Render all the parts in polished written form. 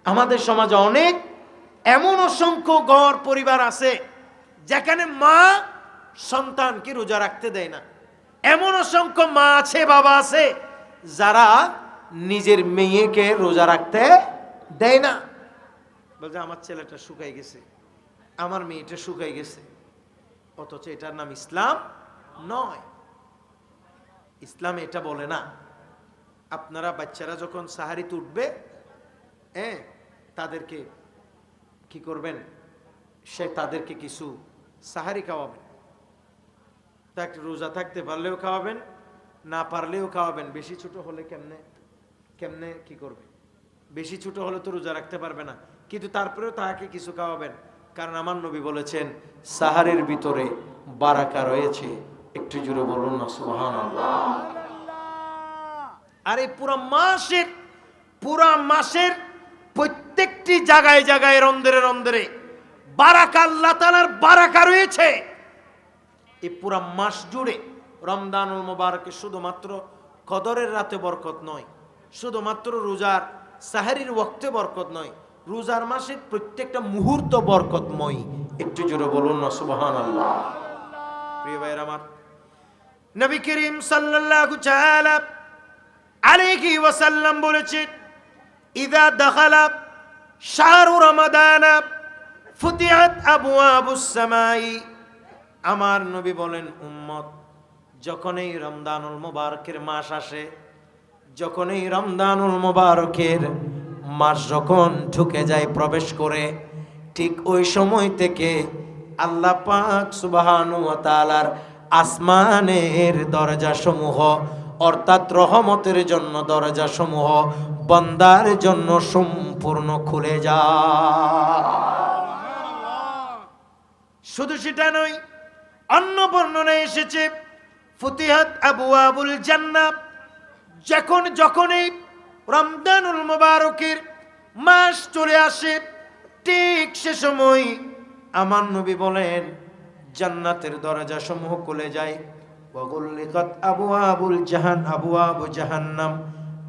আমাদের সমাজে অনেক এমন অসংখ্য ঘর পরিবার আছে যেখানে মা সন্তানকে রোজা রাখতে দেয় না। এমন অসংখ্য মা আছে, বাবা আছে যারা নিজের মেয়েকে রোজা রাখতে দেয় না। বলছে আমার ছেলেটা শুকাই গেছে, আমার মেয়েটা শুকাই গেছে, অথচ এটার নাম ইসলাম নয়। ইসলাম এটা বলে না। আপনারা বাচ্চারা যখন সাহারিতে উঠবে, তাদেরকে কি করবেন, তাদেরকে কিছু সাহারি খাওয়াবেন। তা রোজা থাকতে পারলেও খাওয়াবেন, না পারলেও খাওয়াবেন। বেশি ছোট হলে কেমনে কি করবে? বেশি ছোট হলে তো রোজা রাখতে পারবে না, কিন্তু তারপরেও তাকে কিছু খাওয়াবেন। কারণ আমার নবী বলেছেন সাহারের ভিতরে বারাকা রয়েছে। একটু জোরে বলুন না সুবহানাল্লাহ। আর এই পুরা মাসের প্রত্যেকটি জায়গায় জায়গায় রন্ধরে রন্ধরে বারাকা, আল্লাহ তাআলার বারাকা রয়েছে। এই পুরা মাস জুড়ে রমজানুল মুবারকে শুধুমাত্র কদরের রাতে বরকত নয়, শুধুমাত্র রোজার সাহারির ওয়াক্তে বরকত নয়, রোজার মাসের প্রত্যেকটা মুহূর্ত বরকতময়। একটু জোরে বলুন না সুবহানাল্লাহ। প্রিয় ভাইরা আমার, নবী করিম সাল্লাল্লাহু তাআলা আলাইহি ওয়াসাল্লাম বলেছেন, ইযা দাখালা শাহরু রমাদান ফুতিহাত আবওয়াবুস সামাই। আমার নবী বলেন, উম্মত, যখন এই রমজানুল মুবারকের মাস আসে, যখন এই রমজানুল মুবারকের মাস যখন ঢুকে যায়, প্রবেশ করে, ঠিক ওই সময় থেকে আল্লাহ পাক সুবহানাহু ওয়া তাআলার আসমানের দরজাসমূহ, অর্থাৎ রহমতের জন্য দরজাসমূহ বান্দার জন্য সম্পূর্ণ খুলে যায়। শুধু সেটা নয়, অন্য বর্ণনায় এসেছে ফুতিহাত আবওয়াবুল জান্নাহ। যখন এই রমজানুল মুবারকের মাস চলে আসে, ঠিক সে সময় আমার নবী বলেন জান্নাতের দরজা সমূহ খুলে যায়। ওয়াগুল্লিকাত আবওয়াবুল আবওয়াবু জাহান্নাম।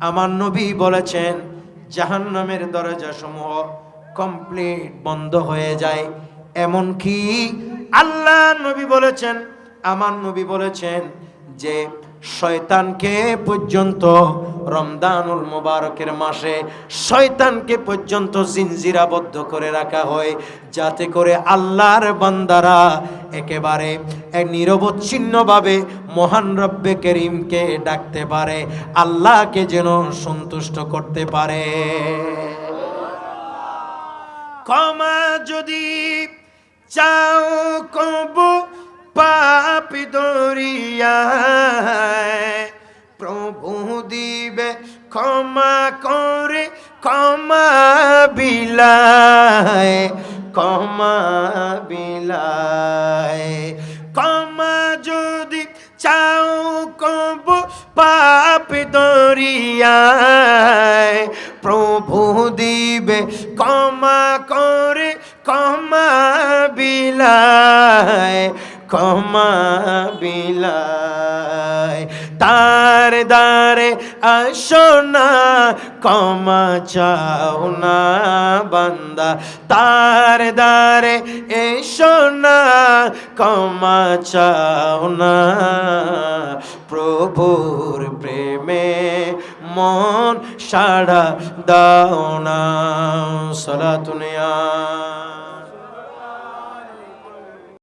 আমার নবী বলেছেন জাহান্নামের দরজা সমূহ কমপ্লিট বন্ধ হয়ে যায়। এমন কি আল্লাহ নবী বলেছেন, আমার নবী বলেছেন যে শয়তানকে পর্যন্ত রমজানুল মুবারকের মাসে শয়তানকে পর্যন্ত জিনজিরাবদ্ধ করে রাখা হয়, যাতে করে আল্লাহর বান্দারা একেবারে নিরবচ্ছিন্নভাবে মহান রব্বে করিমকে ডাকতে পারে, আল্লাহকে যেন সন্তুষ্ট করতে পারে। ক্ষমা যদি চাও কবু পাপী দরিয়ায়, প্রভু দিবে ক্ষমা করে ক্ষমা বিলায়, ক্ষমা বিলায়। ক্ষমা যদি চাও কবু পাপী দরিয়ায়, প্রভু দিবে ক্ষমা করে ক্ষমা বিলায়, ক্ষমা বিলায়। তার দ্বারে আসো না ক্ষমা চাও না বান্দা, তার দ্বারে এসো না ক্ষমা চাও না, প্রভুর প্রেমে মন সাড়া দাও না। সালাতুন ইয়া